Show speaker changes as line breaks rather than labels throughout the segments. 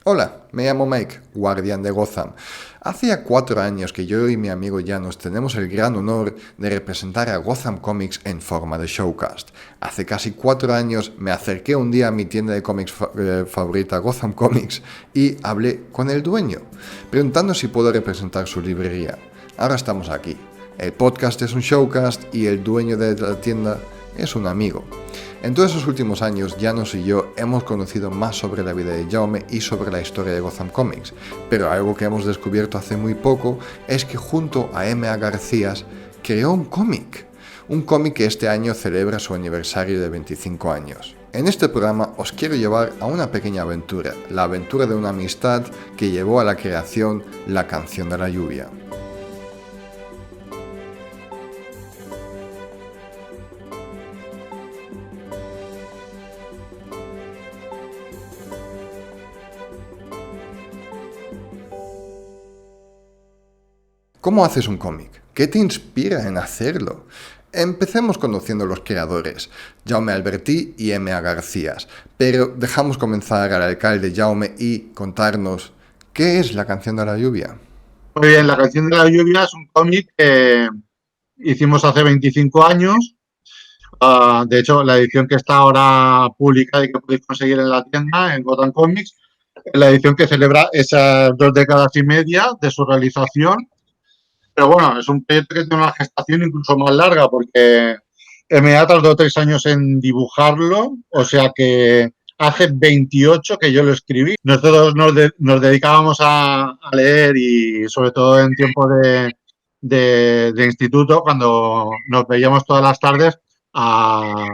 Hola, me llamo Mike, guardián de Gotham. Hacía 4 años que yo y mi amigo Janos tenemos el gran honor de representar a Gotham Comics en forma de showcast. Hace casi 4 años me acerqué un día a mi tienda de cómics favorita, Gotham Comics, y hablé con el dueño, preguntando si puedo representar su librería. Ahora estamos aquí. El podcast es un showcast y el dueño de la tienda es un amigo. En todos esos últimos años, Janos y yo hemos conocido más sobre la vida de Jaume y sobre la historia de Gotham Comics, pero algo que hemos descubierto hace muy poco es que junto a M.A. Garcías creó un cómic que este año celebra su aniversario de 25 años. En este programa os quiero llevar a una pequeña aventura, la aventura de una amistad que llevó a la creación La Canción de la Lluvia. ¿Cómo haces un cómic? ¿Qué te inspira en hacerlo? Empecemos conociendo los creadores, Jaume Albertí y M.A. Garcías, pero dejamos comenzar al alcalde Jaume y contarnos ¿qué es La Canción de la Lluvia?
Muy bien, La Canción de la Lluvia es un cómic que hicimos hace 25 años. De hecho, la edición que está ahora publicada y que podéis conseguir en la tienda, en Gotham Comics, es la edición que celebra esas 2 décadas y media de su realización. Pero bueno, es un proyecto que tiene una gestación incluso más larga porque MA tardó 3 años en dibujarlo, o sea que hace 28 que yo lo escribí. Nosotros nos dedicábamos a leer y sobre todo en tiempo de instituto, cuando nos veíamos todas las tardes a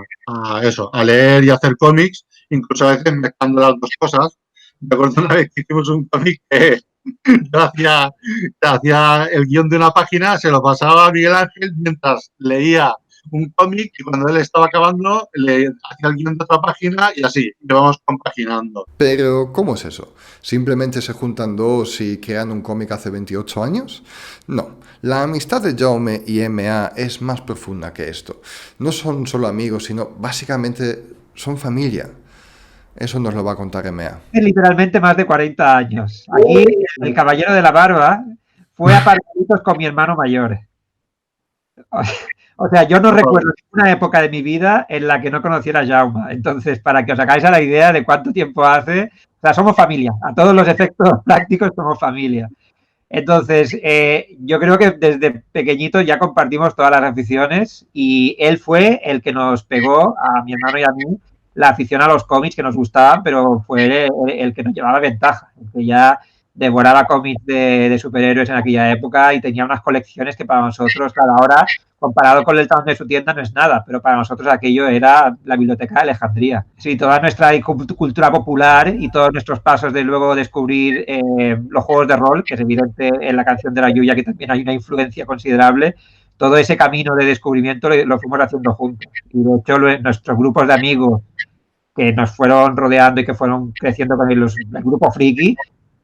leer y a hacer cómics, incluso a veces mezclando las dos cosas. Recuerdo una vez que hicimos un cómic que yo hacía el guión de una página, se lo pasaba a Miguel Ángel mientras leía un cómic y cuando él estaba acabando le hacía el guión de otra página y así, íbamos compaginando.
Pero, ¿cómo es eso? ¿Simplemente se juntan dos y crean un cómic hace 28 años? No, la amistad de Jaume y M.A. es más profunda que esto. No son solo amigos, sino básicamente son familia. Eso nos lo va a contar M.A.
Literalmente más de 40 años. Aquí el caballero de la barba fue a partiditos con mi hermano mayor. O sea, yo no recuerdo ninguna época de mi vida en la que no conociera a Jaume. Entonces, para que os hagáis a la idea de cuánto tiempo hace, o sea, somos familia. A todos los efectos prácticos somos familia. Entonces, yo creo que desde pequeñitos ya compartimos todas las aficiones y él fue el que nos pegó, a mi hermano y a mí, la afición a los cómics que nos gustaban, pero fue el que nos llevaba ventaja, el que ya devoraba cómics de superhéroes en aquella época y tenía unas colecciones que para nosotros, claro, ahora, comparado con el tamaño de su tienda, no es nada, pero para nosotros aquello era la biblioteca de Alejandría. Sí, toda nuestra cultura popular y todos nuestros pasos de luego descubrir los juegos de rol, que es evidente en La Canción de la Lluvia que también hay una influencia considerable, todo ese camino de descubrimiento lo fuimos haciendo juntos. Y de hecho, nuestros grupos de amigos que nos fueron rodeando y que fueron creciendo con el grupo friki,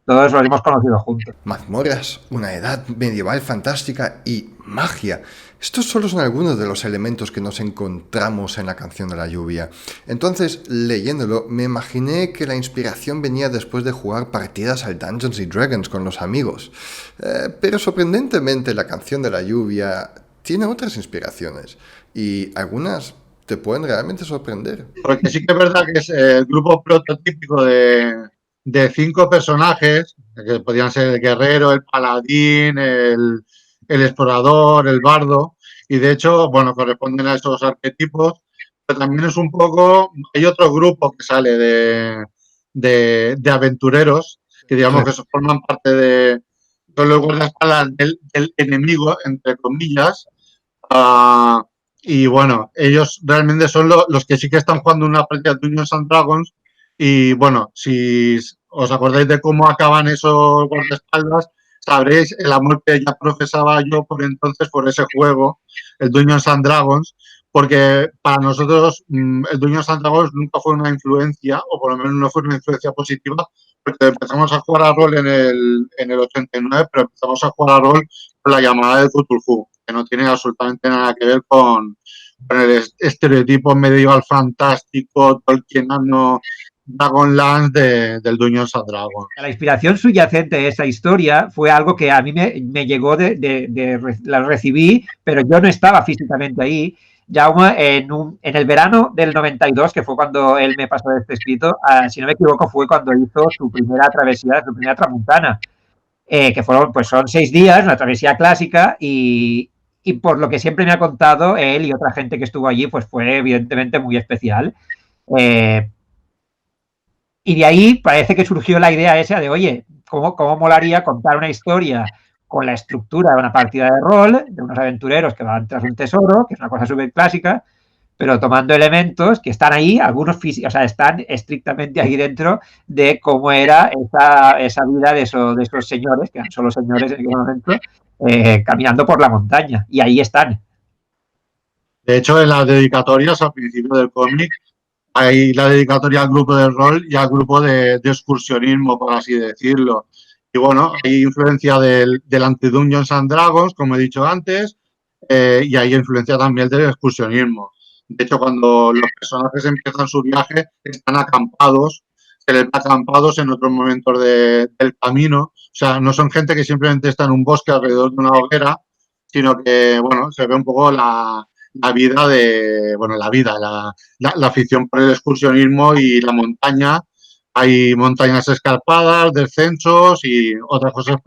todos los hemos conocido juntos.
Mazmorras, una edad medieval fantástica y magia. Estos solo son algunos de los elementos que nos encontramos en La Canción de la Lluvia. Entonces, leyéndolo, me imaginé que la inspiración venía después de jugar partidas al Dungeons & Dragons con los amigos. Pero sorprendentemente, La Canción de la Lluvia tiene otras inspiraciones y algunas te pueden realmente sorprender.
Porque sí que es verdad que es el grupo prototípico de 5 personajes, que podían ser el guerrero, el paladín, el explorador, el bardo, y de hecho, bueno, corresponden a esos arquetipos, pero también es un poco, hay otro grupo que sale de aventureros, que digamos que forman parte son los guardaespaldas del enemigo, entre comillas, y bueno, ellos realmente son los que sí que están jugando una partida de Dungeons and Dragons. Y bueno, si os acordáis de cómo acaban esos guardaespaldas, sabréis el amor que ya profesaba yo por entonces por ese juego, el Dungeons and Dragons, porque para nosotros el Dungeons and Dragons nunca fue una influencia, o por lo menos no fue una influencia positiva, porque empezamos a jugar a rol en el 89, pero empezamos a jugar a rol con la llamada de Cthulhu, que no tiene absolutamente nada que ver con el estereotipo medieval fantástico, tolkieniano Dragonlance del Dungeons and Dragons.
La inspiración subyacente de esa historia fue algo que a mí me llegó la recibí, pero yo no estaba físicamente ahí. Jaume, en el verano del 92, que fue cuando él me pasó este escrito, si no me equivoco, fue cuando hizo su primera travesía, su primera tramuntana, que fueron, pues son 6 días, una travesía clásica, y por lo que siempre me ha contado él y otra gente que estuvo allí, pues fue evidentemente muy especial. Y de ahí parece que surgió la idea esa de, oye, ¿cómo molaría contar una historia con la estructura de una partida de rol, de unos aventureros que van tras un tesoro, que es una cosa súper clásica, pero tomando elementos que están ahí, algunos físicos, o sea, están estrictamente ahí dentro de cómo era esa vida de esos señores, que eran solo señores en aquel momento, caminando por la montaña. Y ahí están.
De hecho, en las dedicatorias al principio del cómic hay la dedicatoria al grupo de rol y al grupo de excursionismo, por así decirlo. Y bueno, hay influencia del anti-Dungeons and Dragons, como he dicho antes, y hay influencia también del excursionismo. De hecho, cuando los personajes empiezan su viaje, están acampados, se les ve acampados en otros momentos del camino. O sea, no son gente que simplemente está en un bosque alrededor de una hoguera, sino que, bueno, se ve un poco la vida de, bueno, la afición por el excursionismo y la montaña. Hay montañas escarpadas, descensos y otras cosas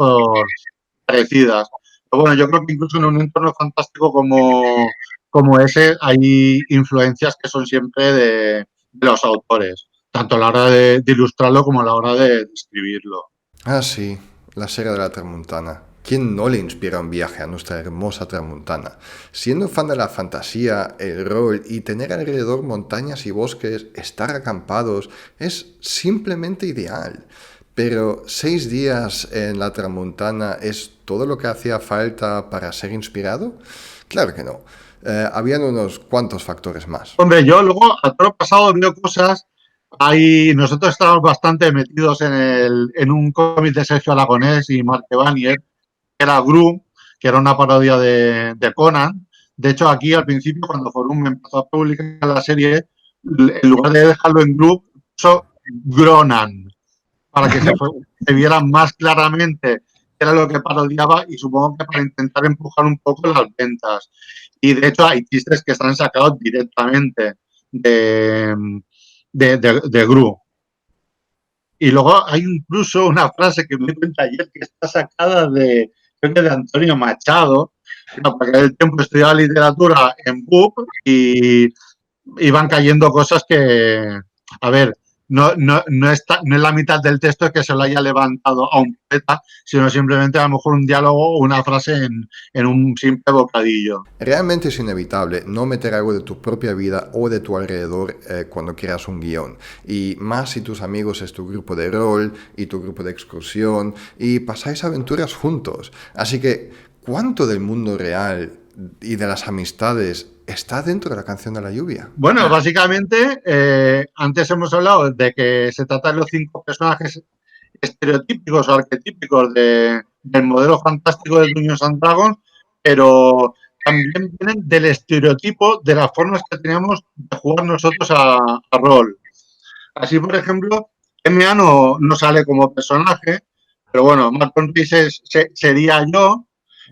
parecidas. Pero bueno, yo creo que incluso en un entorno fantástico como ese hay influencias que son siempre de los autores, tanto a la hora de ilustrarlo como a la hora de escribirlo.
Ah, sí, la Sierra de la Tramuntana. ¿Quién no le inspira un viaje a nuestra hermosa Tramuntana? Siendo fan de la fantasía, el rol y tener alrededor montañas y bosques, estar acampados, es simplemente ideal. Pero 6 días en la Tramuntana es todo lo que hacía falta para ser inspirado? Claro que no. Habían unos cuantos factores más.
Hombre, yo luego a todo pasado veo cosas. Nosotros estábamos bastante metidos en un cómic de Sergio Aragonés y Mark Vanier, que era Gru, que era una parodia de Conan. De hecho, aquí al principio, cuando Forum empezó a publicar la serie, en lugar de dejarlo en Gru, puso Gronan, para que se viera más claramente qué era lo que parodiaba y supongo que para intentar empujar un poco las ventas. Y de hecho hay chistes que están sacados directamente de Gru. Y luego hay incluso una frase que me di cuenta ayer que está sacada creo que de Antonio Machado, porque en el tiempo estudiaba literatura en BUP y van cayendo cosas que, a ver, no es la mitad del texto que se lo haya levantado a un poeta, sino simplemente a lo mejor un diálogo o una frase en un simple bocadillo.
Realmente es inevitable no meter algo de tu propia vida o de tu alrededor cuando creas un guión. Y más si tus amigos es tu grupo de rol y tu grupo de excursión y pasáis aventuras juntos. Así que, ¿cuánto del mundo real y de las amistades está dentro de la canción de la lluvia?
Bueno, básicamente, antes hemos hablado de que se trata de los 5 personajes estereotípicos o arquetípicos del modelo fantástico de Dungeons and Dragons, pero también vienen del estereotipo de las formas que teníamos de jugar nosotros a rol. Así, por ejemplo, MA no sale como personaje, pero bueno, Martin Rees sería yo,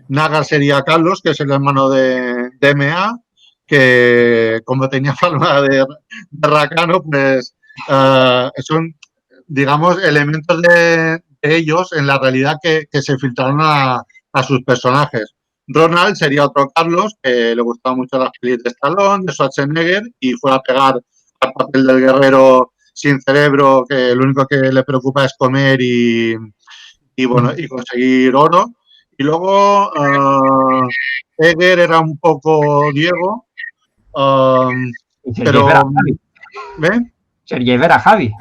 Nagar sería Carlos, que es el hermano de MA, que como tenía forma de racano, pues son, digamos, elementos de ellos en la realidad que se filtraron a sus personajes. Ronald sería otro Carlos, que le gustaba mucho las pelis de Stallone, de Schwarzenegger, y fue a pegar al papel del guerrero sin cerebro, que lo único que le preocupa es comer y conseguir oro. Y luego Eger era un poco Diego, pero
Sergei era Javi.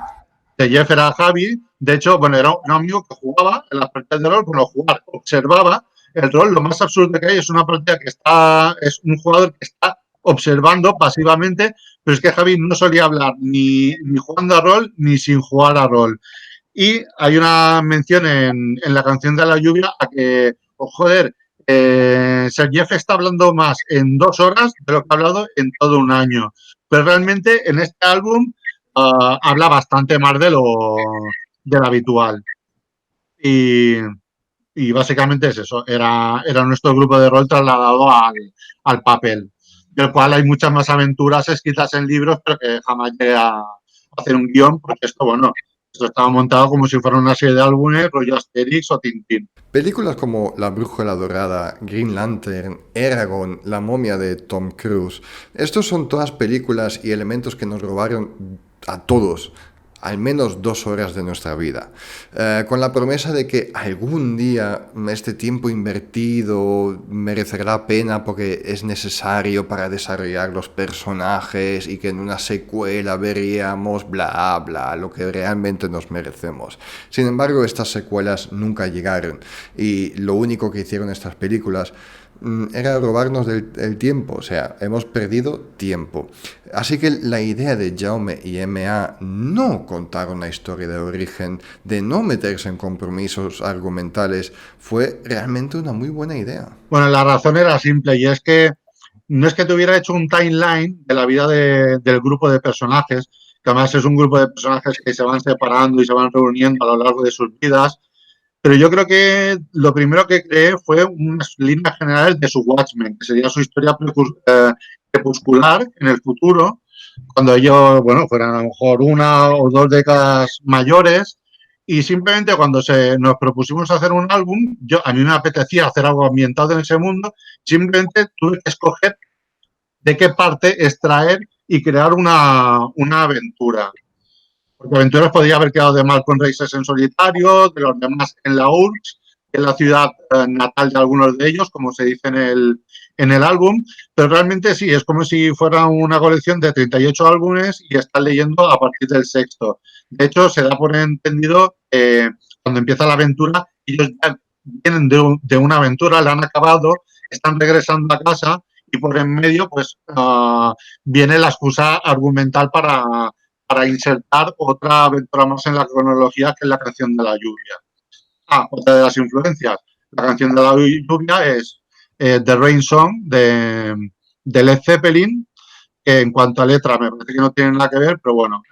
De Jeff era Javi. De hecho, bueno, era un amigo que jugaba en las partidas de rol, bueno, jugar, observaba el rol. Lo más absurdo que hay es una partida que es un jugador que está observando pasivamente, pero es que Javi no solía hablar ni jugando a rol ni sin jugar a rol. Y hay una mención en la canción de la lluvia a que, oh, joder, Sir Jeff está hablando más en 2 horas de lo que ha hablado en todo un año. Pero realmente en este álbum habla bastante más de lo habitual. Y, y básicamente es eso, era nuestro grupo de rol trasladado al papel, del cual hay muchas más aventuras escritas en libros, pero que jamás llegué a hacer un guión, porque esto, bueno, esto estaba montado como si fuera una serie de álbumes, rollo Asterix o Tintín.
Películas como La Brújula Dorada, Green Lantern, Eragon, La momia de Tom Cruise, estos son todas películas y elementos que nos robaron a todos al menos 2 horas de nuestra vida, con la promesa de que algún día este tiempo invertido merecerá la pena porque es necesario para desarrollar los personajes y que en una secuela veríamos bla bla lo que realmente nos merecemos. Sin embargo, estas secuelas nunca llegaron y lo único que hicieron estas películas era robarnos el tiempo, o sea, hemos perdido tiempo. Así que la idea de Jaume y MA no contar una historia de origen, de no meterse en compromisos argumentales, fue realmente una muy buena idea.
Bueno, la razón era simple y es que no es que te hubiera hecho un timeline de la vida del grupo de personajes, que además es un grupo de personajes que se van separando y se van reuniendo a lo largo de sus vidas, pero yo creo que lo primero que creé fue unas líneas generales de su Watchmen, que sería su historia crepuscular en el futuro, cuando ellos, bueno, fueran a lo mejor 1 o 2 décadas mayores, y simplemente cuando nos propusimos hacer un álbum, a mí me apetecía hacer algo ambientado en ese mundo, simplemente tuve que escoger de qué parte extraer y crear una aventura. Porque Aventuras podría haber quedado de Malcolm Races en solitario, de los demás en la URSS, que es la ciudad natal de algunos de ellos, como se dice en el álbum, pero realmente sí, es como si fuera una colección de 38 álbumes y estás leyendo a partir del sexto. De hecho, se da por entendido cuando empieza la aventura, ellos ya vienen de una aventura, la han acabado, están regresando a casa y por en medio pues viene la excusa argumental para insertar otra aventura más en la cronología, que es la canción de la lluvia. Otra de las influencias. La canción de la lluvia es The Rain Song de Led Zeppelin, que en cuanto a letra me parece que no tienen nada que ver, pero bueno,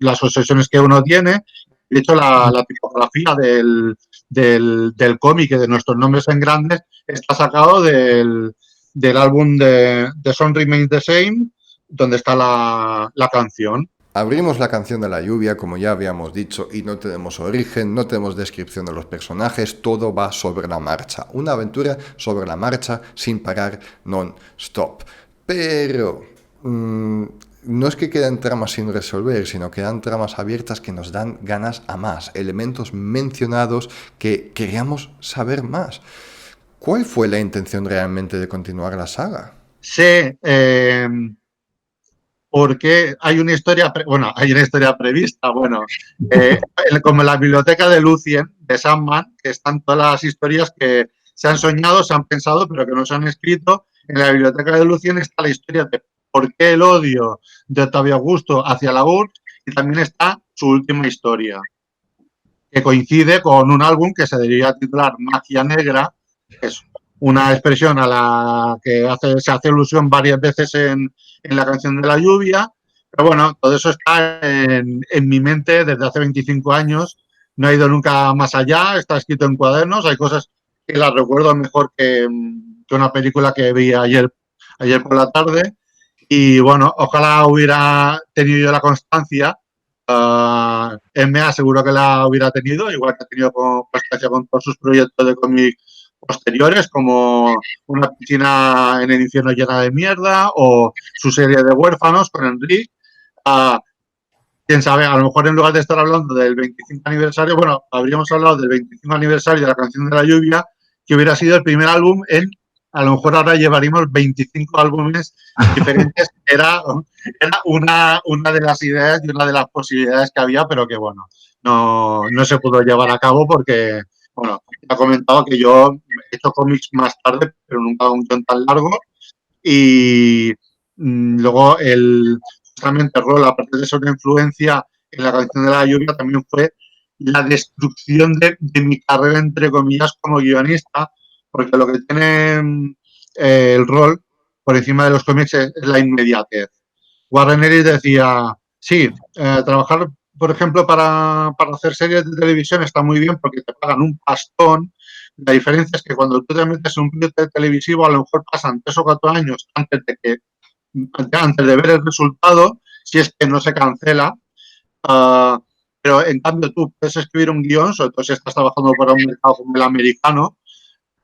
las obsesiones que uno tiene. De hecho, la tipografía del cómic de nuestros nombres en grandes está sacado del álbum de Song Remains the Same, donde está la canción.
Abrimos la canción de la lluvia, como ya habíamos dicho, y no tenemos origen, no tenemos descripción de los personajes, todo va sobre la marcha. Una aventura sobre la marcha sin parar non-stop. Pero no es que quedan tramas sin resolver, sino que quedan tramas abiertas que nos dan ganas a más, elementos mencionados que queríamos saber más. ¿Cuál fue la intención realmente de continuar la saga?
Sí, porque hay una historia, hay una historia prevista, como la biblioteca de Lucien, de Sandman, que están todas las historias que se han soñado, se han pensado, pero que no se han escrito. En la biblioteca de Lucien está la historia de por qué el odio de Octavio Augusto hacia la URSS, y también está su última historia, que coincide con un álbum que se debería titular Magia Negra, que es una expresión a la que se hace alusión varias veces en la canción de la lluvia. Pero bueno, todo eso está en mi mente desde hace 25 años. No he ido nunca más allá, está escrito en cuadernos. Hay cosas que las recuerdo mejor que una película que vi ayer por la tarde. Y bueno, ojalá hubiera tenido yo la constancia. MA seguro que la hubiera tenido, igual que ha tenido constancia con todos sus proyectos de cómic posteriores, como Una piscina en el infierno llena de mierda o su serie de Huérfanos con Enrique. Quién sabe, a lo mejor en lugar de estar hablando del 25 aniversario, bueno, habríamos hablado del 25 aniversario de la canción de la lluvia, que hubiera sido el primer álbum a lo mejor ahora llevaríamos 25 álbumes diferentes. Era una de las ideas y una de las posibilidades que había, pero que bueno, no se pudo llevar a cabo porque, bueno, ya he comentado que yo he hecho cómics más tarde, pero nunca un guión tan largo. Y luego justamente el rol, aparte de ser una influencia en la canción de la lluvia, también fue la destrucción de mi carrera, entre comillas, como guionista, porque lo que tiene el rol por encima de los cómics es la inmediatez. Warren Ellis decía, Sí, trabajar, por ejemplo, para hacer series de televisión está muy bien porque te pagan un pastón. La diferencia es que cuando tú te metes en un proyecto televisivo, a lo mejor pasan 3 o 4 años antes de ver el resultado, si es que no se cancela. Pero en cambio tú puedes escribir un guión, sobre todo si estás trabajando para un mercado como el americano,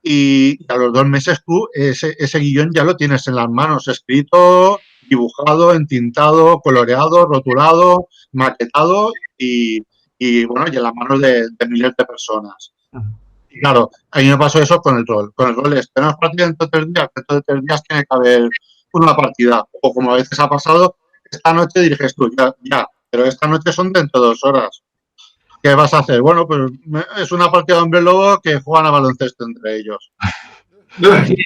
y a los 2 meses tú ese guión ya lo tienes en las manos, escrito, dibujado, entintado, coloreado, rotulado, maquetado y bueno, y en las manos de miles de personas. Y claro, a mí me pasó eso con el rol. Con el rol es, tenemos partida dentro de 3 días tiene que haber una partida. O como a veces ha pasado, esta noche diriges tú, ya, pero esta noche son dentro de 2 horas. ¿Qué vas a hacer? Bueno, pues es una partida de hombre lobo que juegan a baloncesto entre ellos.
Sí,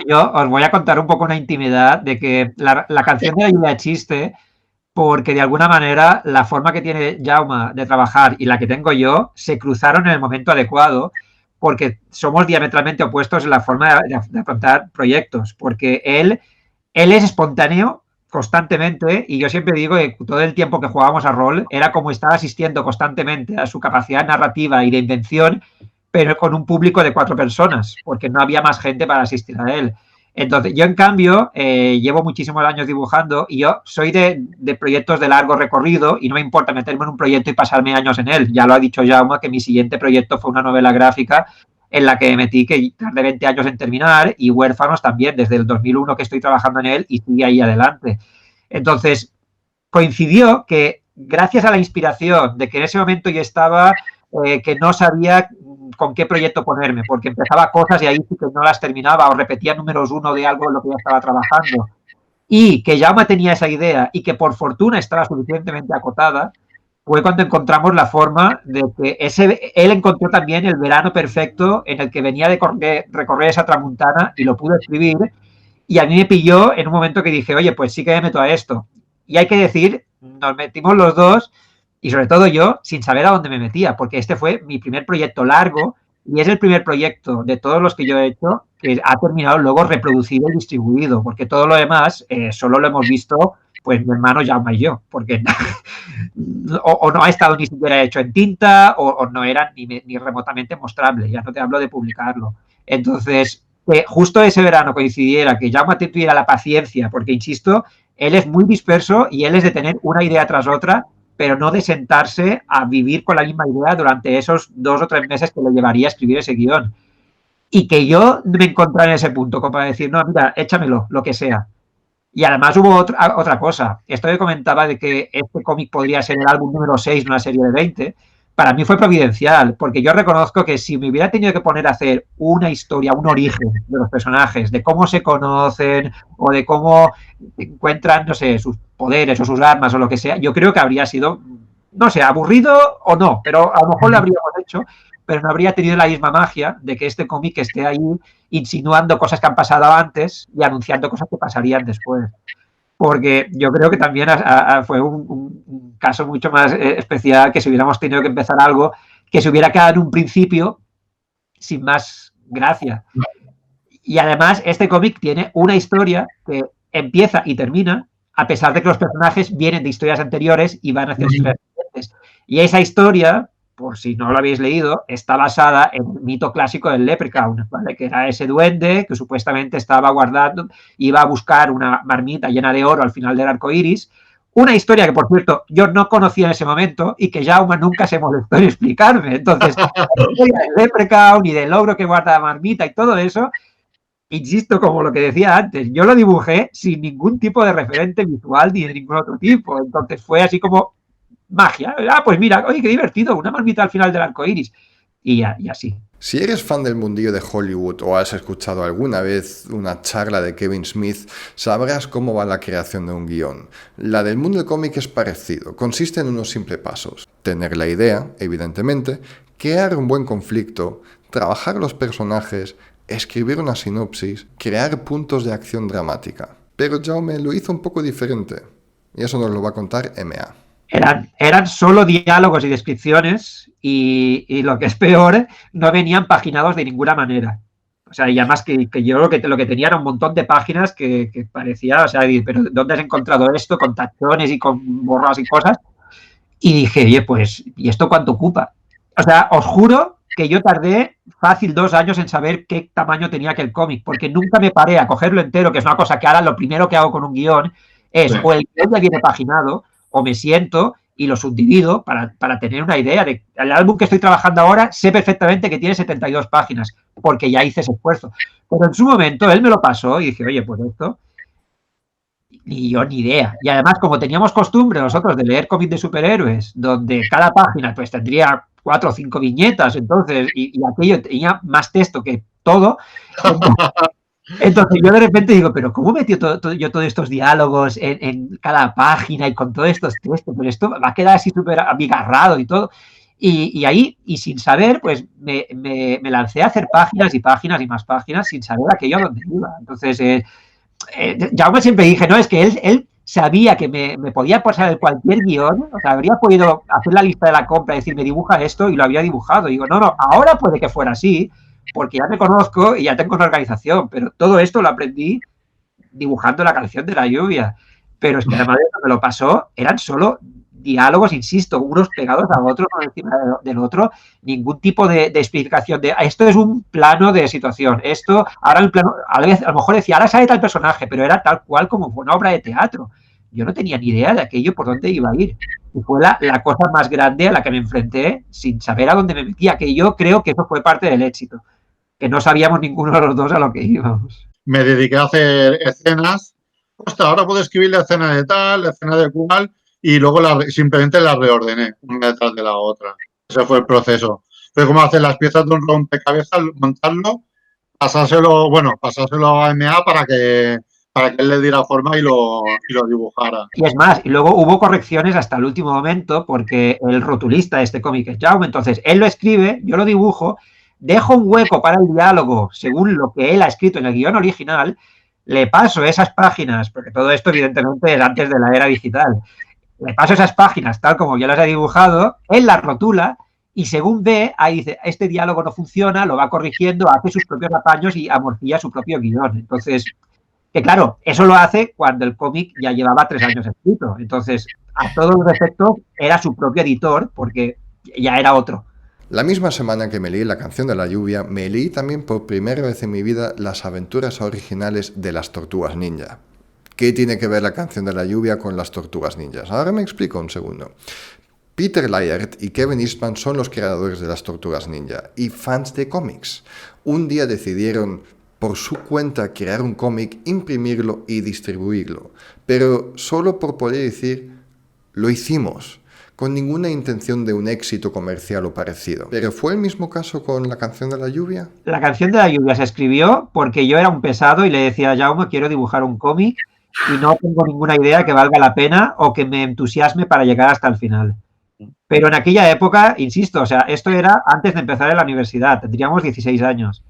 yo os voy a contar un poco una intimidad de que la canción de la lluvia existe porque de alguna manera la forma que tiene Jaume de trabajar y la que tengo yo se cruzaron en el momento adecuado porque somos diametralmente opuestos en la forma de afrontar proyectos, porque él es espontáneo constantemente y yo siempre digo que todo el tiempo que jugábamos a rol era como estar asistiendo constantemente a su capacidad narrativa y de invención, pero con un público de 4 personas, porque no había más gente para asistir a él. Entonces, yo en cambio llevo muchísimos años dibujando y yo soy de proyectos de largo recorrido y no me importa meterme en un proyecto y pasarme años en él. Ya lo ha dicho Jaume que mi siguiente proyecto fue una novela gráfica en la que me metí que tardé 20 años en terminar y Huérfanos también, desde el 2001 que estoy trabajando en él y sigue ahí adelante. Entonces, coincidió que gracias a la inspiración de que en ese momento yo estaba que no sabía con qué proyecto ponerme, porque empezaba cosas y ahí sí que no las terminaba o repetía números 1 de algo en lo que ya estaba trabajando. Y que Jaume tenía esa idea y que por fortuna estaba suficientemente acotada, fue cuando encontramos la forma de que él encontró también el verano perfecto en el que venía de recorrer esa tramuntana y lo pudo escribir. Y a mí me pilló en un momento que dije, oye, pues sí que me meto a esto. Y hay que decir, nos metimos los dos y sobre todo yo sin saber a dónde me metía, porque este fue mi primer proyecto largo y es el primer proyecto de todos los que yo he hecho que ha terminado luego reproducido y distribuido, porque todo lo demás solo lo hemos visto pues mi hermano Jaume y yo, porque o no ha estado ni siquiera hecho en tinta o no era ni remotamente mostrable, ya no te hablo de publicarlo. Entonces, que justo ese verano coincidiera que Jaume tuviera la paciencia, porque insisto, él es muy disperso y él es de tener una idea tras otra, pero no de sentarse a vivir con la misma idea durante esos 2 o 3 meses que le llevaría a escribir ese guión. Y que yo me encontrara en ese punto, como para decir, no, mira, échamelo, lo que sea. Y además hubo otra cosa. Esto que comentaba de que este cómic podría ser el álbum número 6 de una serie de 20, para mí fue providencial, porque yo reconozco que si me hubiera tenido que poner a hacer una historia, un origen de los personajes, de cómo se conocen o de cómo encuentran, no sé, sus poderes o sus armas o lo que sea, yo creo que habría sido, no sé, aburrido o no, pero a lo mejor lo habríamos hecho, pero no habría tenido la misma magia de que este cómic esté ahí insinuando cosas que han pasado antes y anunciando cosas que pasarían después. Porque yo creo que también fue un caso mucho más especial que si hubiéramos tenido que empezar algo que se hubiera quedado en un principio sin más gracia. Y además este cómic tiene una historia que empieza y termina a pesar de que los personajes vienen de historias anteriores y van a hacer historias diferentes. Y esa historia, por si no lo habéis leído, está basada en el mito clásico del Leprechaun, ¿vale? Que era ese duende que supuestamente estaba guardando, iba a buscar una marmita llena de oro al final del arco iris. Una historia que, por cierto, yo no conocía en ese momento y que Jaume nunca se molestó en explicarme. Entonces, la historia del Leprechaun y del ogro que guarda la marmita y todo eso, insisto, como lo que decía antes, yo lo dibujé sin ningún tipo de referente visual ni de ningún otro tipo. Entonces fue así como magia. Ah, pues mira, oye, qué divertido, una marmita al final del arco iris. Y así.
Si eres fan del mundillo de Hollywood o has escuchado alguna vez una charla de Kevin Smith, sabrás cómo va la creación de un guión. La del mundo del cómic es parecido, consiste en unos simples pasos. Tener la idea, evidentemente, crear un buen conflicto, trabajar los personajes, escribir una sinopsis, crear puntos de acción dramática. Pero Jaume lo hizo un poco diferente, y eso nos lo va a contar M.A.
Eran solo diálogos y descripciones y lo que es peor, no venían paginados de ninguna manera. O sea, y además que yo lo que tenía era un montón de páginas que parecía, o sea, pero ¿dónde has encontrado esto? Con tachones y con borras y cosas. Y dije, oye, pues, ¿y esto cuánto ocupa? O sea, os juro que yo tardé fácil 2 años en saber qué tamaño tenía aquel cómic, porque nunca me paré a cogerlo entero, que es una cosa que ahora lo primero que hago con un guión es o el guión ya viene paginado, o me siento y lo subdivido para tener una idea de el álbum que estoy trabajando ahora, sé perfectamente que tiene 72 páginas, porque ya hice ese esfuerzo. Pero en su momento él me lo pasó y dije, oye, pues esto, ni yo ni idea. Y además, como teníamos costumbre nosotros de leer cómics de superhéroes, donde cada página pues tendría 4 o 5 viñetas, entonces, y aquello tenía más texto que todo, entonces yo de repente digo, pero ¿cómo metió yo todos estos diálogos en cada página y con todos estos textos? Pero esto va a quedar así súper abigarrado y todo. Y ahí, y sin saber, pues me lancé a hacer páginas y páginas y más páginas sin saber aquello a dónde iba. Entonces, Jaume siempre dije, no, es que él sabía que me podía pasar cualquier guión, o sea, habría podido hacer la lista de la compra y decirme, dibuja esto, y lo había dibujado. Y digo, no, ahora puede que fuera así, porque ya me conozco y ya tengo una organización, pero todo esto lo aprendí dibujando la canción de la lluvia. Pero es que además de eso me lo pasó, eran solo diálogos, insisto, unos pegados a otros, uno encima del otro, ningún tipo de explicación de esto es un plano de situación, esto, ahora el plano, a lo mejor decía, ahora sale tal personaje, pero era tal cual como fue una obra de teatro. Yo no tenía ni idea de aquello por dónde iba a ir. Y fue la cosa más grande a la que me enfrenté sin saber a dónde me metía, que yo creo que eso fue parte del éxito, que no sabíamos ninguno de los dos a lo que íbamos.
Me dediqué a hacer escenas. Hostia, ahora puedo escribir la escena de tal, la escena de cual, y luego simplemente las reordené una detrás de la otra. Ese fue el proceso. Fue como hacer las piezas de un rompecabezas, montarlo, pasárselo a MA para que él le diera forma y lo dibujara.
Y es más, y luego hubo correcciones hasta el último momento porque el rotulista de este cómic es Jaume, entonces él lo escribe, yo lo dibujo, dejo un hueco para el diálogo según lo que él ha escrito en el guión original, le paso esas páginas, porque todo esto evidentemente es antes de la era digital, le paso esas páginas tal como yo las he dibujado, él las rotula y según ve, ahí dice, este diálogo no funciona, lo va corrigiendo, hace sus propios apaños y amorcilla su propio guión. Entonces, que claro, eso lo hace cuando el cómic ya llevaba 3 años escrito. Entonces, a todos los efectos, era su propio editor porque ya era otro.
La misma semana que me leí La canción de la lluvia, me leí también por primera vez en mi vida las aventuras originales de las Tortugas Ninja. ¿Qué tiene que ver La canción de la lluvia con las Tortugas Ninjas? Ahora me explico un segundo. Peter Laird y Kevin Eastman son los creadores de las Tortugas Ninja y fans de cómics. Un día decidieron por su cuenta crear un cómic, imprimirlo y distribuirlo, pero solo por poder decir, lo hicimos, con ninguna intención de un éxito comercial o parecido. ¿Pero fue el mismo caso con La canción de la lluvia?
La canción de la lluvia se escribió porque yo era un pesado y le decía a Jaume, quiero dibujar un cómic y no tengo ninguna idea que valga la pena o que me entusiasme para llegar hasta el final. Pero en aquella época, insisto, o sea, esto era antes de empezar en la universidad, tendríamos 16 años.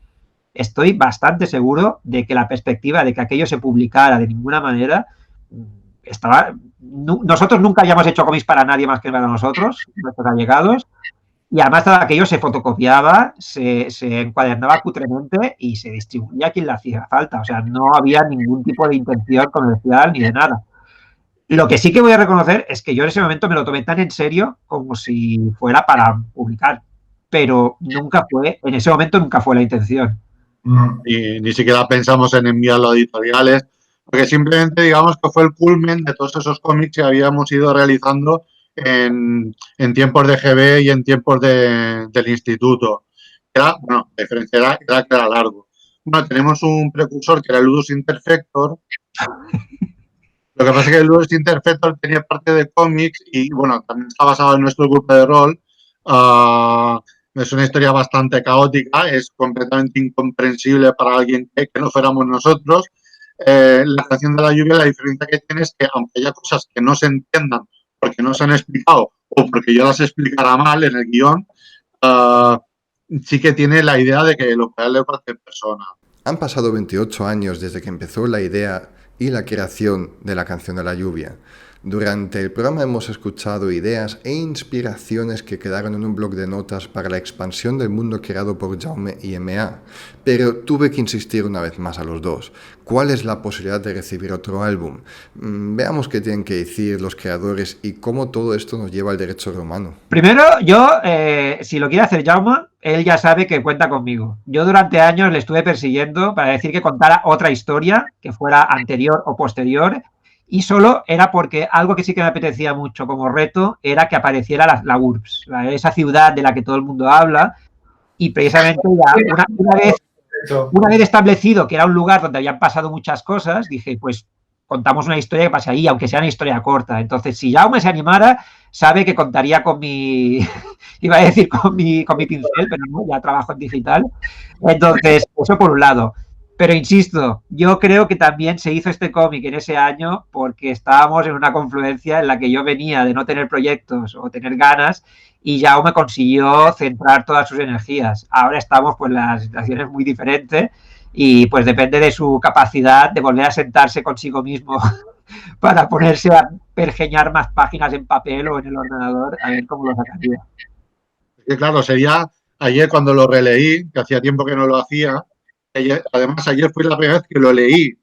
Estoy bastante seguro de que la perspectiva de que aquello se publicara de ninguna manera estaba... Nosotros nunca habíamos hecho cómics para nadie más que para nosotros, nuestros allegados, y además todo aquello se fotocopiaba, se encuadernaba cutremente y se distribuía a quien le hacía falta. O sea, no había ningún tipo de intención comercial ni de nada. Lo que sí que voy a reconocer es que yo en ese momento me lo tomé tan en serio como si fuera para publicar, pero nunca fue, en ese momento nunca fue la intención.
Y ni siquiera pensamos en enviarlo a editoriales, porque simplemente digamos que fue el culmen de todos esos cómics que habíamos ido realizando en tiempos de GB y en tiempos del instituto. La diferencia era que era largo. Bueno, tenemos un precursor que era el Ludus Interfector. Lo que pasa es que el Ludus Interfector tenía parte de cómics y, bueno, también está basado en nuestro grupo de rol. Es una historia bastante caótica, es completamente incomprensible para alguien que no fuéramos nosotros. La canción de la lluvia, la diferencia que tiene es que, aunque haya cosas que no se entiendan porque no se han explicado o porque yo las explicara mal en el guión, sí que tiene la idea de que lo pueda leer cualquier persona.
Han pasado 28 años desde que empezó la idea y la creación de La canción de la lluvia. Durante el programa hemos escuchado ideas e inspiraciones que quedaron en un blog de notas para la expansión del mundo creado por Jaume y MA, pero tuve que insistir una vez más a los dos. ¿Cuál es la posibilidad de recibir otro álbum? Veamos qué tienen que decir los creadores y cómo todo esto nos lleva al derecho romano.
Primero, yo, si lo quiere hacer Jaume, él ya sabe que cuenta conmigo. Yo durante años le estuve persiguiendo para decir que contara otra historia, que fuera anterior o posterior, y solo era porque algo que sí que me apetecía mucho como reto era que apareciera la URBS, esa ciudad de la que todo el mundo habla, y precisamente ya una vez establecido que era un lugar donde habían pasado muchas cosas, dije, pues contamos una historia que pase ahí, aunque sea una historia corta. Entonces, si Jaume se animara, sabe que contaría con mi, iba a decir con mi pincel, pero no, ya trabajo en digital. Entonces, eso por un lado. Pero insisto, yo creo que también se hizo este cómic en ese año porque estábamos en una confluencia en la que yo venía de no tener proyectos o tener ganas y Jaume consiguió centrar todas sus energías. Ahora estamos, pues la situación es muy diferente y pues depende de su capacidad de volver a sentarse consigo mismo para ponerse a pergeñar más páginas en papel o en el ordenador a ver cómo lo sacaría.
Y claro, sería ayer cuando lo releí, que hacía tiempo que no lo hacía. Además, ayer fue la primera vez que lo leí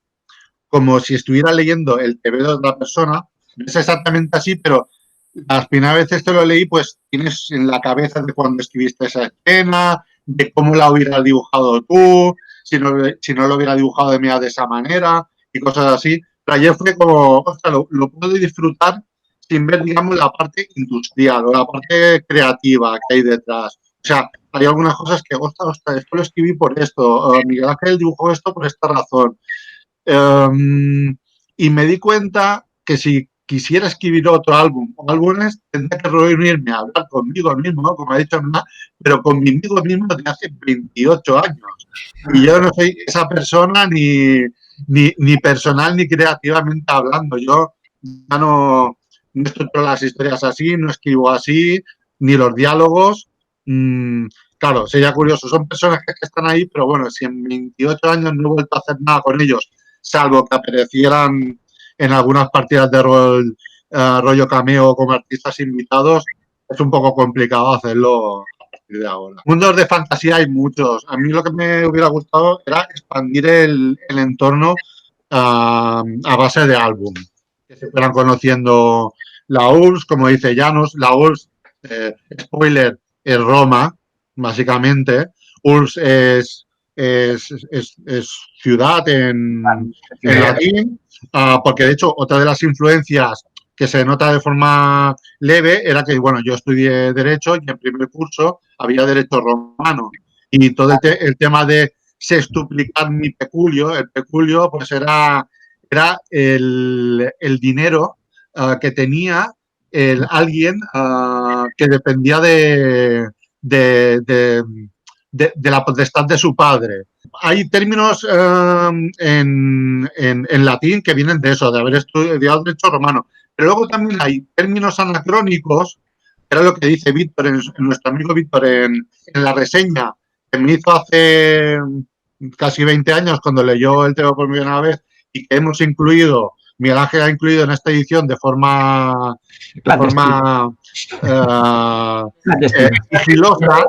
como si estuviera leyendo el TV de otra persona. No es exactamente así, pero las primeras veces que lo leí, pues tienes en la cabeza de cuando escribiste esa escena, de cómo la hubieras dibujado tú, si no lo hubiera dibujado de esa manera y cosas así. Pero ayer fue como, ostras, lo puedo disfrutar sin ver, digamos, la parte industrial o la parte creativa que hay detrás. O sea, hay algunas cosas que, ostras, esto lo escribí por esto, Miguel Ángel dibujó esto por esta razón. Y me di cuenta que si quisiera escribir otro álbum o álbumes, tendría que reunirme a hablar conmigo mismo, ¿no? Como ha dicho Ana, pero conmigo mismo desde hace 28 años. Y yo no soy esa persona ni personal ni creativamente hablando. Yo ya no estructuro las historias así, no escribo así, ni los diálogos. Claro, sería curioso. Son personajes que están ahí, pero bueno, si en 28 años no he vuelto a hacer nada con ellos, salvo que aparecieran en algunas partidas de rol, rollo cameo como artistas invitados, es un poco complicado hacerlo a partir de ahora. Mundos de fantasía hay muchos. A mí lo que me hubiera gustado era expandir el entorno a base de álbum, que se fueran conociendo la URSS, como dice Llanos. La URSS, spoiler, es Roma, básicamente. URSS es ciudad en latín, porque de hecho otra de las influencias que se nota de forma leve era que, bueno, yo estudié Derecho y en primer curso había Derecho romano y todo el tema de sextuplicar mi peculio, el peculio pues era el dinero que tenía alguien que dependía de la potestad de su padre. Hay términos en latín que vienen de eso, de haber estudiado derecho romano. Pero luego también hay términos anacrónicos, que era lo que dice Víctor, nuestro amigo Víctor, en la reseña que me hizo hace casi 20 años cuando leyó el tema por primera vez y que hemos incluido, Miguel Ángel ha incluido en esta edición de forma sigilosa.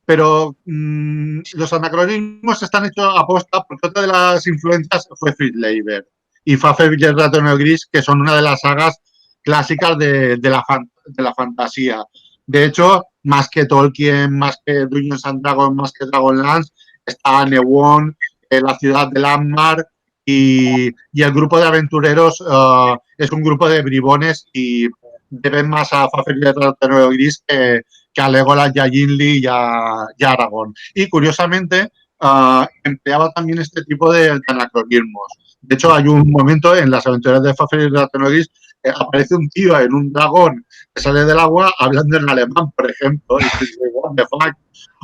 Pero los anacronismos están hechos a posta porque otra de las influencias fue Fritz Leiber y Fafel y el ratón gris, que son una de las sagas clásicas de la fantasía. De hecho, más que Tolkien, más que Dungeons and Dragons, más que Dragonlance, está Newon, la ciudad de Landmark y el grupo de aventureros es un grupo de bribones y deben más a Fafel y el ratón gris que a Legolas y a Gimli y a Aragorn. Y curiosamente empleaba también este tipo de anacronismos. De hecho, hay un momento en las aventuras de Fafel y el ratón gris aparece un tío en un dragón que sale del agua hablando en alemán, por ejemplo, y dice, what the fuck?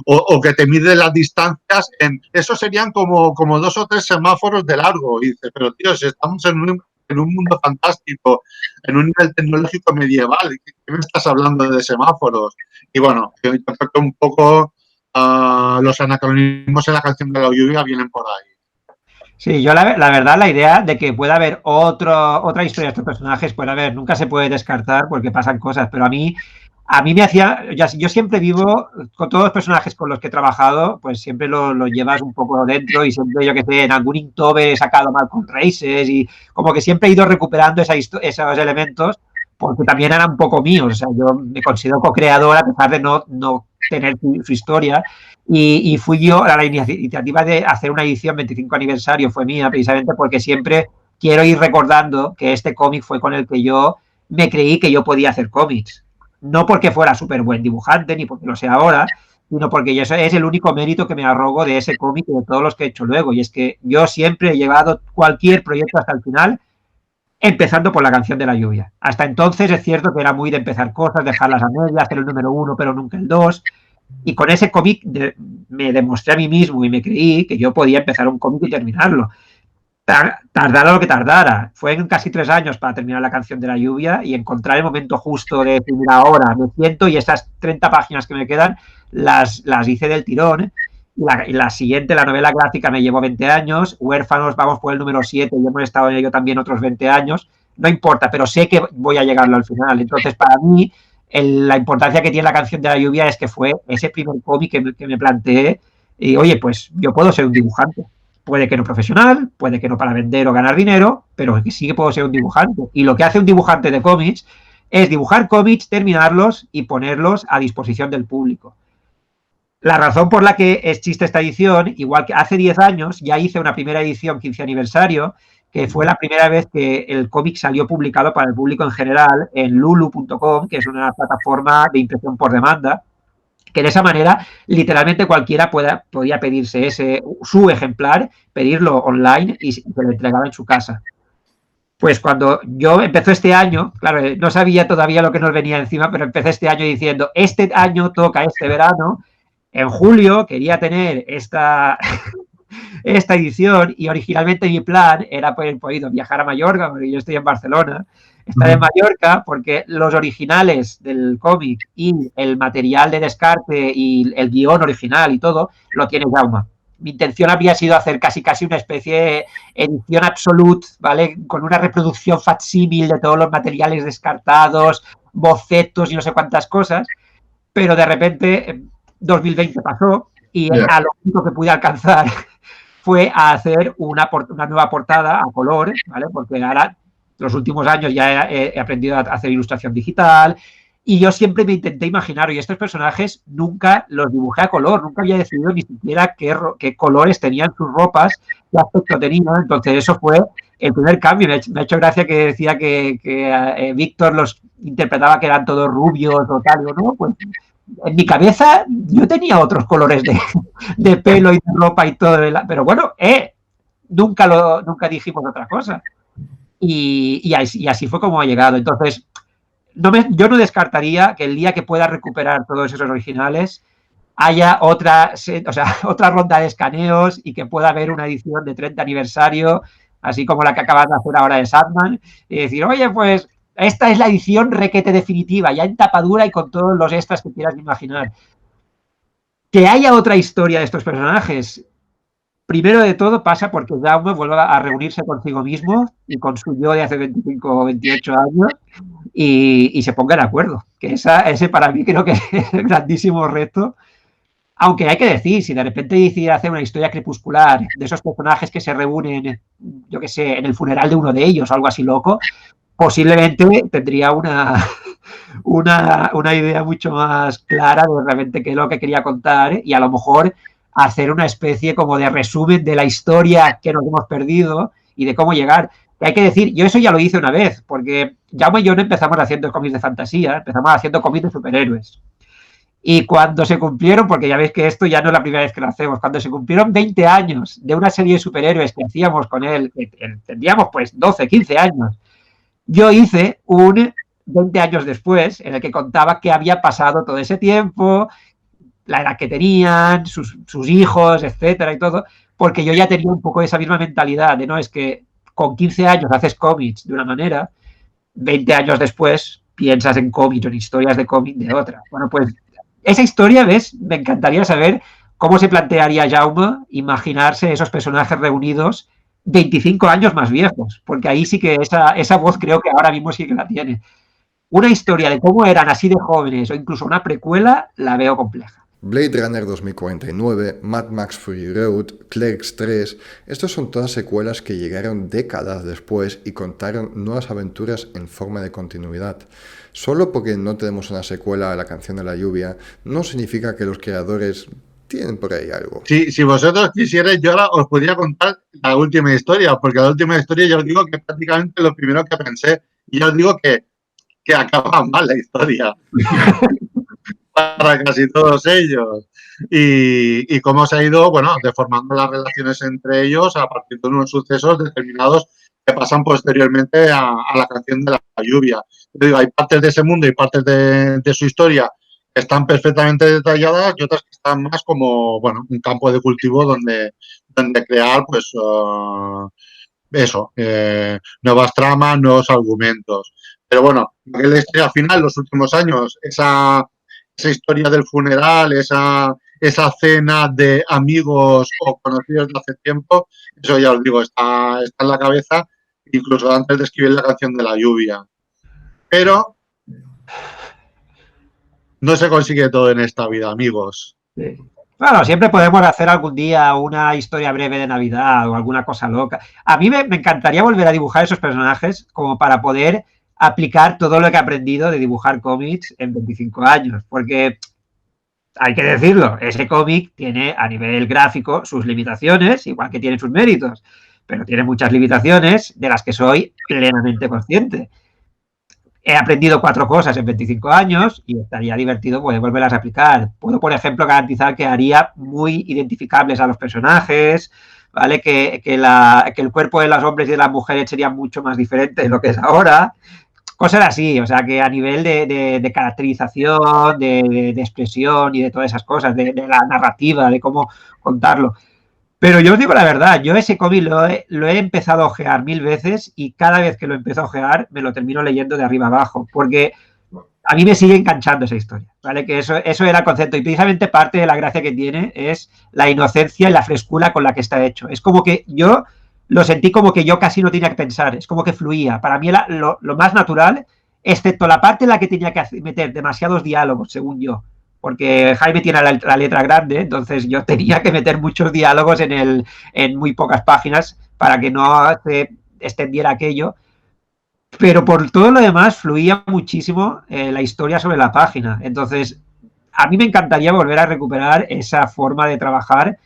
O que te mide las distancias, eso serían como 2 o 3 semáforos de largo. Y dices, pero tío, si estamos en un mundo fantástico, en un nivel tecnológico medieval, ¿qué me estás hablando de semáforos? Y bueno, yo creo que un poco los anacronismos en la canción de la lluvia vienen por ahí.
Sí, yo la verdad, la idea de que pueda haber otra historia de estos personajes, puede haber, nunca se puede descartar porque pasan cosas, pero a mí me hacía, yo siempre vivo, con todos los personajes con los que he trabajado, pues siempre lo llevas un poco dentro y siempre, yo que sé, en algún Inktober he sacado Malcolm Races y como que siempre he ido recuperando esos elementos porque también eran un poco míos, o sea, yo me considero co-creador a pesar de no tener su historia. Y fui yo, la iniciativa de hacer una edición 25 aniversario fue mía, precisamente porque siempre quiero ir recordando que este cómic fue con el que yo me creí que yo podía hacer cómics. No porque fuera súper buen dibujante, ni porque lo sea ahora, sino porque eso es el único mérito que me arrogo de ese cómic y de todos los que he hecho luego. Y es que yo siempre he llevado cualquier proyecto hasta el final, empezando por La canción de la lluvia. Hasta entonces es cierto que era muy de empezar cosas, dejarlas a medias, hacer el número 1, pero nunca el 2. Y con ese cómic me demostré a mí mismo y me creí que yo podía empezar un cómic y terminarlo. Tardara lo que tardara. Fueron casi 3 años para terminar La canción de la lluvia y encontrar el momento justo de decir, mira, ahora me siento y estas 30 páginas que me quedan las hice del tirón. La siguiente, la novela gráfica, me llevó 20 años. Huérfanos, vamos por el número 7 y hemos estado en ello también otros 20 años. No importa, pero sé que voy a llegarlo al final. Entonces, para mí, la importancia que tiene La canción de la lluvia es que fue ese primer cómic que me planteé y, oye, pues yo puedo ser un dibujante. Puede que no profesional, puede que no para vender o ganar dinero, pero que sí que puedo ser un dibujante. Y lo que hace un dibujante de cómics es dibujar cómics, terminarlos y ponerlos a disposición del público. La razón por la que existe esta edición, igual que hace 10 años ya hice una primera edición 15 aniversario, que fue la primera vez que el cómic salió publicado para el público en general en lulu.com, que es una plataforma de impresión por demanda, que de esa manera literalmente cualquiera podía pedirse su ejemplar, pedirlo online y se le entregaba en su casa. Pues cuando yo empezó este año, claro, no sabía todavía lo que nos venía encima, pero empecé este año diciendo, este año toca este verano, en julio quería tener esta edición y originalmente mi plan era haber podido viajar a Mallorca, porque yo estoy en Barcelona, estar en Mallorca porque los originales del cómic y el material de descarte y el guión original y todo lo tiene Jaume. Mi intención habría sido hacer casi una especie de edición absoluta, ¿vale? Con una reproducción facsímil de todos los materiales descartados, bocetos y no sé cuántas cosas, pero de repente 2020 pasó y a lo único que pude alcanzar fue a hacer una nueva portada a color, ¿vale? Porque ahora, los últimos años ya he aprendido a hacer ilustración digital y yo siempre me intenté imaginar, y estos personajes nunca los dibujé a color, nunca había decidido ni siquiera qué colores tenían sus ropas, qué aspecto tenían, entonces eso fue el primer cambio. Me ha hecho gracia que decía que Víctor los interpretaba que eran todos rubios o tal, ¿no? Pues en mi cabeza yo tenía otros colores de pelo y de ropa y todo, pero bueno, nunca dijimos otra cosa. Y así fue como ha llegado. Entonces, yo no descartaría que el día que pueda recuperar todos esos originales haya otra ronda de escaneos y que pueda haber una edición de 30 aniversario, así como la que acabas de hacer ahora de Sandman, y decir, oye, pues esta es la edición requete definitiva, ya en tapadura y con todos los extras que quieras imaginar. Que haya otra historia de estos personajes, primero de todo pasa porque Jaume vuelve a reunirse consigo mismo y con su yo de hace 25 o 28 años y se ponga de acuerdo. Que ese para mí creo que es el grandísimo reto. Aunque hay que decir, si de repente decidiera hacer una historia crepuscular de esos personajes que se reúnen, yo qué sé, en el funeral de uno de ellos o algo así loco, posiblemente tendría una idea mucho más clara de realmente qué es lo que quería contar y a lo mejor hacer una especie como de resumen de la historia que nos hemos perdido y de cómo llegar. Y hay que decir, yo eso ya lo hice una vez, porque Jaume y yo no empezamos haciendo cómics de fantasía, empezamos haciendo cómics de superhéroes. Y cuando se cumplieron, porque ya veis que esto ya no es la primera vez que lo hacemos, cuando se cumplieron 20 años de una serie de superhéroes que hacíamos con él, que tendríamos pues 12, 15 años, yo hice un 20 años después en el que contaba qué había pasado todo ese tiempo, la edad que tenían, sus hijos, etcétera y todo, porque yo ya tenía un poco esa misma mentalidad de no, es que con 15 años haces cómics de una manera, 20 años después piensas en cómics o en historias de cómic de otra. Bueno, pues esa historia, ¿ves? Me encantaría saber cómo se plantearía Jaume imaginarse esos personajes reunidos 25 años más viejos, porque ahí sí que esa voz creo que ahora mismo sí que la tiene. Una historia de cómo eran así de jóvenes o incluso una precuela la veo compleja.
Blade Runner 2049, Mad Max Fury Road, Clerks 3, estos son todas secuelas que llegaron décadas después y contaron nuevas aventuras en forma de continuidad. Solo porque no tenemos una secuela a La canción de la lluvia, no significa que los creadores tienen por ahí algo.
Si vosotros quisierais, yo ahora os podría contar la última historia, porque la última historia ya os digo que es prácticamente lo primero que pensé. Y ya os digo que acaba mal la historia para casi todos ellos. Y cómo se ha ido, bueno, deformando las relaciones entre ellos a partir de unos sucesos determinados que pasan posteriormente a la canción de la lluvia. Yo digo, hay partes de ese mundo y partes de su historia que están perfectamente detalladas y otras que están más como, bueno, un campo de cultivo donde crear, pues, nuevas tramas, nuevos argumentos. Pero bueno, la historia final, los últimos años, esa historia del funeral, esa cena de amigos o conocidos de hace tiempo, eso ya os digo, está en la cabeza, incluso antes de escribir la canción de la lluvia. Pero no se consigue todo en esta vida, amigos.
Sí. Bueno, siempre podemos hacer algún día una historia breve de Navidad o alguna cosa loca. A mí me encantaría volver a dibujar esos personajes como para poder aplicar todo lo que he aprendido de dibujar cómics en 25 años, porque hay que decirlo, ese cómic tiene a nivel gráfico sus limitaciones, igual que tiene sus méritos, pero tiene muchas limitaciones de las que soy plenamente consciente. He aprendido 4 cosas en 25 años y estaría divertido poder volverlas a aplicar. Puedo, por ejemplo, garantizar que haría muy identificables a los personajes, ¿vale? Que el cuerpo de los hombres y de las mujeres sería mucho más diferente de lo que es ahora. Cosas así, o sea, que a nivel de caracterización, de expresión y de todas esas cosas, de la narrativa, de cómo contarlo. Pero yo os digo la verdad, yo ese cómic lo he empezado a ojear 1000 veces y cada vez que lo empiezo a ojear me lo termino leyendo de arriba abajo, porque a mí me sigue enganchando esa historia, ¿vale? Que eso era el concepto y precisamente parte de la gracia que tiene es la inocencia y la frescura con la que está hecho. Es como que yo lo sentí como que yo casi no tenía que pensar, es como que fluía. Para mí lo más natural, excepto la parte en la que tenía que meter demasiados diálogos, según yo, porque Jaime tiene la letra grande, entonces yo tenía que meter muchos diálogos en muy pocas páginas para que no se extendiera aquello, pero por todo lo demás fluía muchísimo la historia sobre la página. Entonces, a mí me encantaría volver a recuperar esa forma de trabajar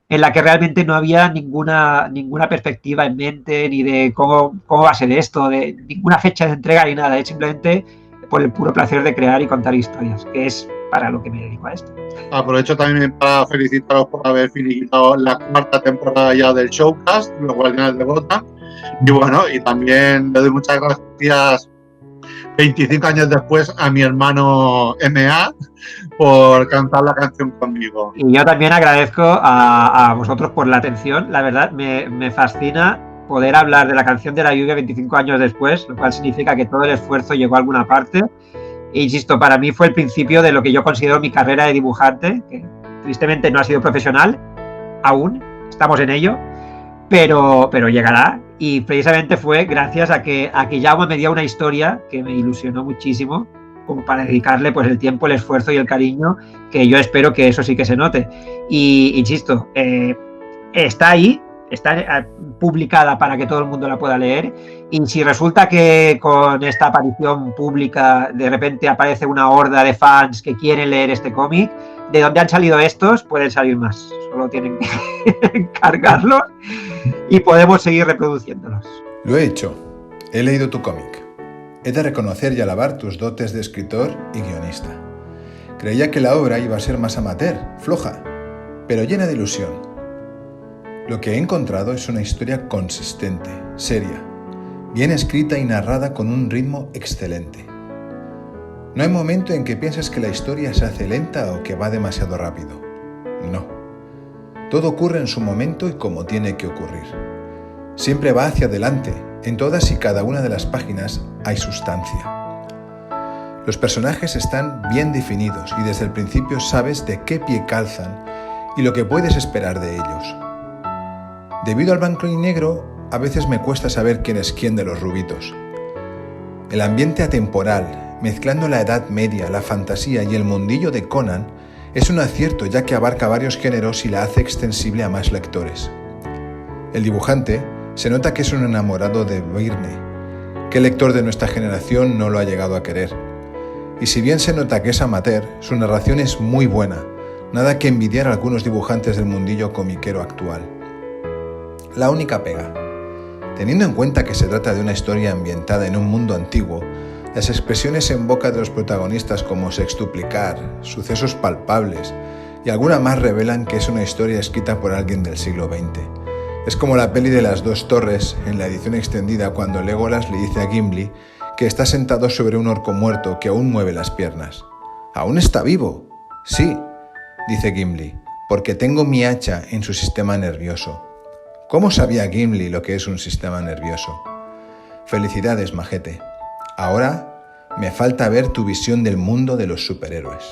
en la que realmente no había ninguna perspectiva en mente, ni de cómo va a ser esto, de ninguna fecha de entrega ni nada, es simplemente por el puro placer de crear y contar historias, que es para lo que me dedico a esto.
Aprovecho también para felicitaros por haber finiquitado la 4ª temporada ya del Showcast, Los Guardianes de Gotham. Y bueno, y también le doy muchas gracias 25 años después a mi hermano M.A. por cantar la canción conmigo.
Y yo también agradezco a vosotros por la atención. La verdad, me fascina poder hablar de la canción de la lluvia 25 años después, lo cual significa que todo el esfuerzo llegó a alguna parte. E insisto, para mí fue el principio de lo que yo considero mi carrera de dibujante, que tristemente no ha sido profesional aún, estamos en ello, pero llegará. Y precisamente fue gracias a que Jaume me dio una historia que me ilusionó muchísimo, como para dedicarle pues el tiempo, el esfuerzo y el cariño, que yo espero que eso sí que se note. Y insisto, está ahí, está publicada para que todo el mundo la pueda leer, y si resulta que con esta aparición pública de repente aparece una horda de fans que quieren leer este cómic, de donde han salido estos pueden salir más, solo tienen que encargarlos y podemos seguir reproduciéndolos.
Lo he hecho, he leído tu cómic. He de reconocer y alabar tus dotes de escritor y guionista. Creía que la obra iba a ser más amateur, floja, pero llena de ilusión. Lo que he encontrado es una historia consistente, seria, bien escrita y narrada con un ritmo excelente. No hay momento en que pienses que la historia se hace lenta o que va demasiado rápido. No. Todo ocurre en su momento y como tiene que ocurrir. Siempre va hacia adelante. En todas y cada una de las páginas hay sustancia. Los personajes están bien definidos y desde el principio sabes de qué pie calzan y lo que puedes esperar de ellos. Debido al blanco y negro, a veces me cuesta saber quién es quién de los rubitos. El ambiente atemporal, mezclando la Edad Media, la fantasía y el mundillo de Conan, es un acierto ya que abarca varios géneros y la hace extensible a más lectores. El dibujante se nota que es un enamorado de Verne. ¿Qué lector de nuestra generación no lo ha llegado a querer? Y si bien se nota que es amateur, su narración es muy buena, nada que envidiar a algunos dibujantes del mundillo comiquero actual. La única pega. Teniendo en cuenta que se trata de una historia ambientada en un mundo antiguo, las expresiones en boca de los protagonistas como sextuplicar, sucesos palpables y alguna más revelan que es una historia escrita por alguien del siglo XX. Es como la peli de las dos torres en la edición extendida cuando Legolas le dice a Gimli que está sentado sobre un orco muerto que aún mueve las piernas. ¿Aún está vivo? Sí, dice Gimli, porque tengo mi hacha en su sistema nervioso. ¿Cómo sabía Gimli lo que es un sistema nervioso? Felicidades, majete. Ahora me falta ver tu visión del mundo de los superhéroes.